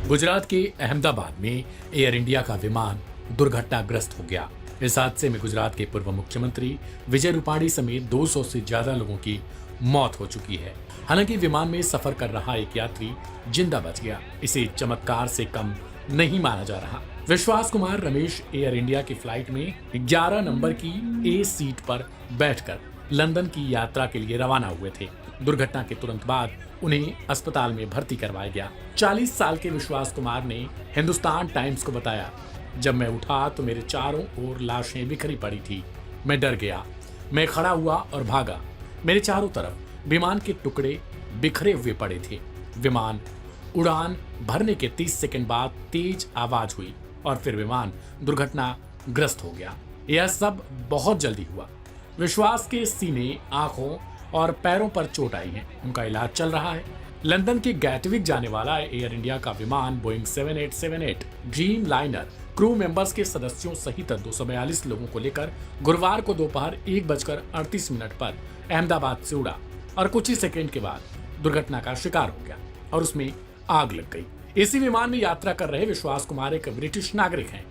गुजरात के अहमदाबाद में air India का विमान दुर्घटनाग्रस्त हो गया। इस हादसे में गुजरात के पूर्व मुख्यमंत्री विजय रूपाणी समेत 200 से ज्यादा लोगों की मौत हो चुकी है। हालांकि विमान में सफर कर रहा एक यात्री जिंदा बच गया। इसे चमत्कार से कम नहीं माना जा रहा। विश्वास कुमार रमेश एयर इंडिया की फ्लाइट में 11 नंबर की ए सीट पर बैठकर लंदन की यात्रा के लिए रवाना हुए थे। दुर्घटना के तुरंत बाद उन्हें अस्पताल में भर्ती करवाया गया। 40 साल के विश्वास कुमार ने हिंदुस्तान टाइम्स को बताया, जब मैं उठा तो मेरे चारों ओर लाशें बिखरी पड़ी थी। मैं डर गया। मैं खड़ा हुआ और भागा। मेरे चारों तरफ विमान के टुकड़े बिखरे हुए पड़े थे। विमान उड़ान भरने के 30 सेकंड बाद तेज आवाज हुई और फिर विमान दुर्घटनाग्रस्त हो गया। यह सब बहुत जल्दी हुआ। विश्वास के सीने, आंखों और पैरों पर चोट आई है। उनका इलाज चल रहा है। लंदन के गैटविक जाने वाला एयर इंडिया का विमान Boeing 7878 dream liner crew members के सदस्यों सहित 242 लोगों को लेकर गुरुवार को दोपहर 1:38 पर अहमदाबाद से उड़ा और कुछ ही सेकंड के बाद दुर्घटना का शिकार हो गया और उसमें आग लग गई। इसी विमान में यात्रा कर रहे विश्वास कुमार एक ब्रिटिश नागरिक हैं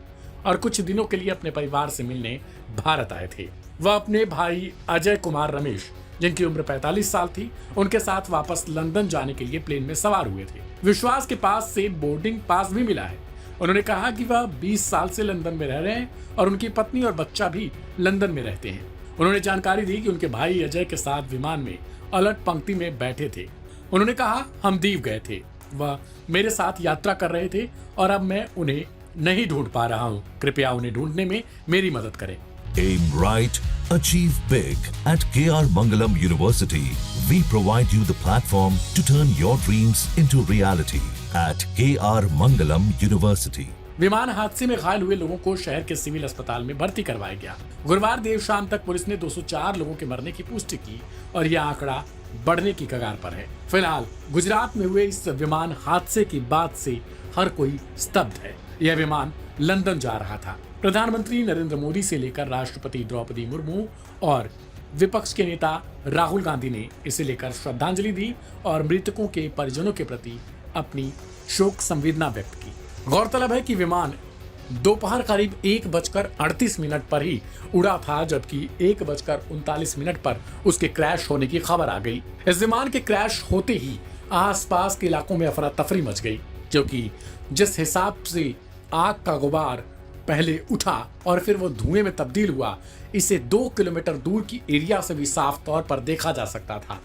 और कुछ दिनों के लिए अपने परिवार से मिलने भारत आए थे। वह अपने भाई अजय कुमार रमेश, जिनकी उम्र 45 साल थी, उनके साथ वापस लंदन जाने के लिए प्लेन में सवार हुए थे। विश्वास के पास से बोर्डिंग पास भी मिला है। उन्होंने कहा कि वह 20 साल से लंदन में रह रहे हैं और उनकी पत्नी और बच्चा भी लंदन में रहते हैं। उन्होंने जानकारी दी कि उनके भाई अजय के साथ विमान में अलग पंक्ति में बैठे थे। उन्होंने कहा, हम दीव गए थे, वह मेरे साथ यात्रा कर रहे थे और अब मैं उन्हें नहीं ढूंढ पा रहा हूँ। कृपया उन्हें ढूंढने में मेरी मदद करें। Aim right, achieve big. At KR Mangalam University, we provide you the platform to turn your dreams into reality. At KR Mangalam University. विमान हादसे में घायल हुए लोगों को शहर के सिविल अस्पताल में भर्ती करवाया गया। गुरुवार देर शाम तक पुलिस ने 204 लोगों के मरने की पुष्टि की और यह आंकड़ा बढ़ने की कगार पर है। फिलहाल गुजरात में हुए इस विमान हादसे की बात से हर कोई स्तब्ध है। यह विमान लंदन जा रहा था। प्रधानमंत्री नरेंद्र मोदी से लेकर राष्ट्रपति द्रौपदी मुर्मू और विपक्ष के नेता राहुल गांधी ने इसे लेकर श्रद्धांजलि दी और मृतकों के परिजनों के प्रति अपनी शोक संवेदना व्यक्त की। गौरतलब है कि विमान दोपहर करीब 1:38 पर ही उड़ा था, जबकि 1:39 पर उसके क्रैश होने की खबर आ गई। इस विमान के क्रैश होते ही आसपास के इलाकों में अफरा तफरी मच गई, क्योंकि जिस हिसाब से आग का गुबार पहले उठा और फिर वो धुएं में तब्दील हुआ, इसे 2 किलोमीटर दूर की एरिया से भी साफ तौर पर देखा जा सकता था।